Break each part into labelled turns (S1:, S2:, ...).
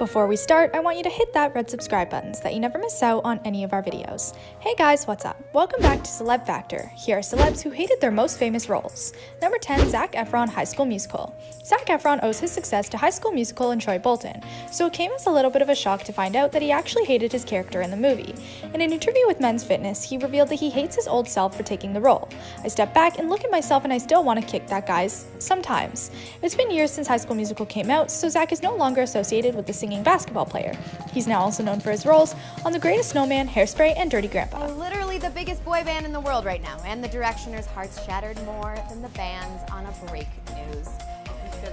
S1: Before we start, I want you to hit that red subscribe button so that you never miss out on any of our videos. Hey guys, what's up? Welcome back to Celeb Factor. Here are celebs who hated their most famous roles. Number 10, Zac Efron, High School Musical. Zac Efron owes his success to High School Musical and Troy Bolton, so it came as a little bit of a shock to find out that he actually hated his character in the movie. In an interview with Men's Fitness, he revealed that he hates his old self for taking the role. I step back and look at myself and I still want to kick that guy's sometimes. It's been years since High School Musical came out, so Zac is no longer associated with the singing basketball player. He's now also known for his roles on The Greatest Snowman, Hairspray, and Dirty Grandpa.
S2: They're literally the biggest boy band in the world right now, and the Directioners' hearts shattered more than the bands on a break news.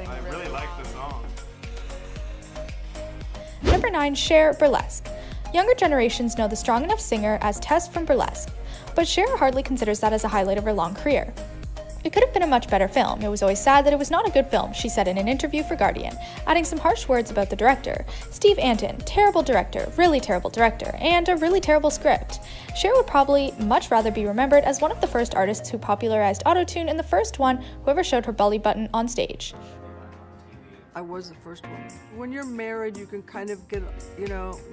S3: I really like the song.
S1: Number 9, Cher, Burlesque. Younger generations know the strong enough singer as Tess from Burlesque, but Cher hardly considers that as a highlight of her long career. It could have been a much better film. It was always sad that it was not a good film, she said in an interview for Guardian, adding some harsh words about the director. Steve Anton, terrible director, really terrible director, and a really terrible script. Cher would probably much rather be remembered as one of the first artists who popularized autotune and the first one who ever showed her belly button on stage.
S4: I was the first one. When you're married, you can kind of get, you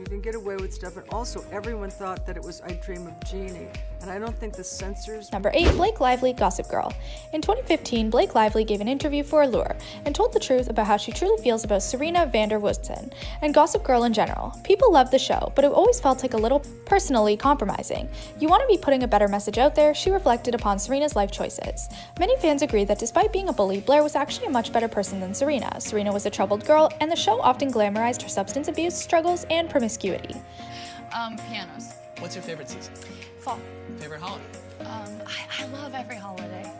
S4: can get away with stuff. And also, everyone thought that it was I Dream of Jeannie. And I don't think the censors...
S1: Number 8, Blake Lively, Gossip Girl. In 2015, Blake Lively gave an interview for Allure and told the truth about how she truly feels about Serena van der Woodsen and Gossip Girl in general. People loved the show, but it always felt like a little personally compromising. You want to be putting a better message out there, she reflected upon Serena's life choices. Many fans agreed that despite being a bully, Blair was actually a much better person than Serena. Serena was a troubled girl, and the show often glamorized her substance abuse struggles and promiscuity.
S5: Pianos.
S6: What's your favorite season?
S5: Fall.
S6: Favorite holiday?
S5: I love every holiday.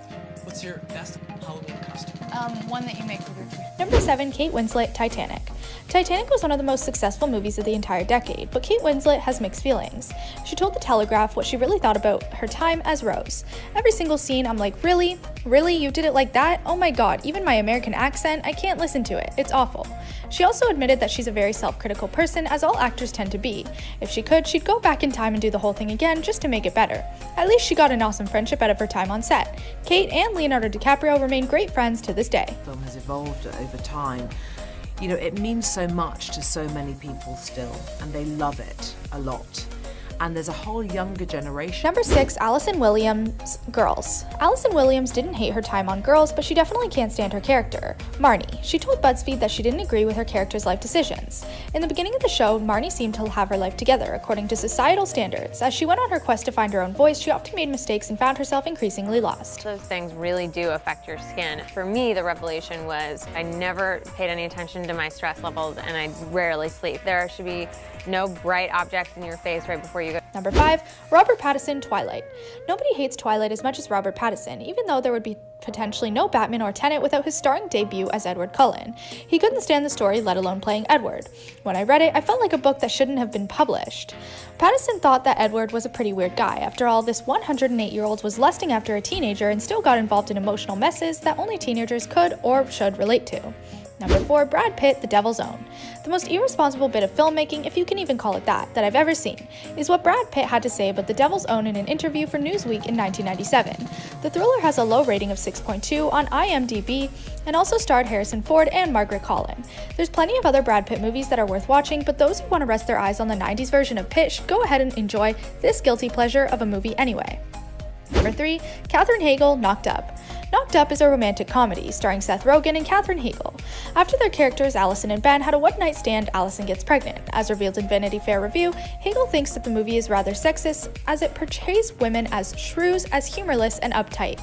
S6: What's your best Halloween costume?
S5: One that you make with your tree.
S1: Number 7, Kate Winslet, Titanic. Titanic was one of the most successful movies of the entire decade, but Kate Winslet has mixed feelings. She told The Telegraph what she really thought about her time as Rose. Every single scene, I'm like, really? Really? You did it like that? Oh my god, even my American accent, I can't listen to it. It's awful. She also admitted that she's a very self-critical person, as all actors tend to be. If she could, she'd go back in time and do the whole thing again just to make it better. At least she got an awesome friendship out of her time on set. Kate and Leonardo DiCaprio remain great friends to this day.
S7: The film has evolved over time. You know, it means so much to so many people still, and they love it a lot. And there's a whole younger generation.
S1: Number 6, Allison Williams, Girls. Allison Williams didn't hate her time on Girls, but she definitely can't stand her character, Marnie. She told BuzzFeed that she didn't agree with her character's life decisions. In the beginning of the show, Marnie seemed to have her life together, according to societal standards. As she went on her quest to find her own voice, she often made mistakes and found herself increasingly lost.
S8: Those things really do affect your skin. For me, the revelation was I never paid any attention to my stress levels, and I rarely sleep. There should be no bright objects in your face right before you go.
S1: Number 5, Robert Pattinson, Twilight. Nobody hates Twilight as much as Robert Pattinson, even though there would be potentially no Batman or Tenet without his starring debut as Edward Cullen. He couldn't stand the story, let alone playing Edward. When I read it, I felt like a book that shouldn't have been published. Pattinson thought that Edward was a pretty weird guy. After all, this 108-year-old was lusting after a teenager and still got involved in emotional messes that only teenagers could or should relate to. Number 4, Brad Pitt, The Devil's Own. The most irresponsible bit of filmmaking, if you can even call it that I've ever seen, is what Brad Pitt had to say about The Devil's Own in an interview for Newsweek in 1997. The thriller has a low rating of 6.2 on IMDb and also starred Harrison Ford and Margaret Qualley. There's plenty of other Brad Pitt movies that are worth watching, but those who want to rest their eyes on the 90s version of Pitt should go ahead and enjoy this guilty pleasure of a movie anyway. Number 3, Katherine Heigl, Knocked Up. Knocked Up is a romantic comedy starring Seth Rogen and Katherine Heigl. After their characters Allison and Ben had a one-night stand, Allison gets pregnant. As revealed in Vanity Fair review, Heigl thinks that the movie is rather sexist as it portrays women as shrews, as humorless and uptight.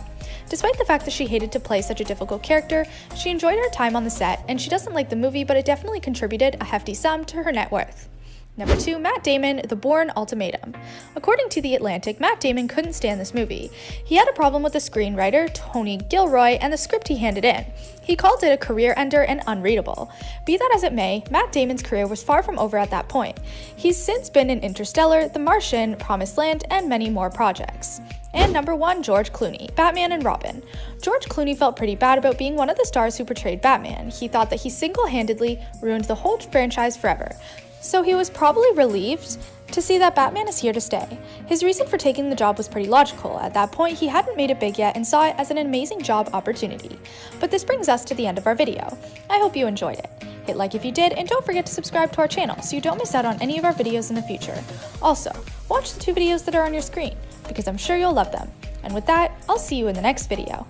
S1: Despite the fact that she hated to play such a difficult character, she enjoyed her time on the set, and she doesn't like the movie, but it definitely contributed a hefty sum to her net worth. Number 2, Matt Damon, The Bourne Ultimatum. According to The Atlantic, Matt Damon couldn't stand this movie. He had a problem with the screenwriter, Tony Gilroy, and the script he handed in. He called it a career ender and unreadable. Be that as it may, Matt Damon's career was far from over at that point. He's since been in Interstellar, The Martian, Promised Land, and many more projects. And number 1, George Clooney, Batman and Robin. George Clooney felt pretty bad about being one of the stars who portrayed Batman. He thought that he single-handedly ruined the whole franchise forever. So he was probably relieved to see that Batman is here to stay. His reason for taking the job was pretty logical. At that point, he hadn't made it big yet and saw it as an amazing job opportunity. But this brings us to the end of our video. I hope you enjoyed it. Hit like if you did, and don't forget to subscribe to our channel so you don't miss out on any of our videos in the future. Also, watch the 2 videos that are on your screen, because I'm sure you'll love them. And with that, I'll see you in the next video.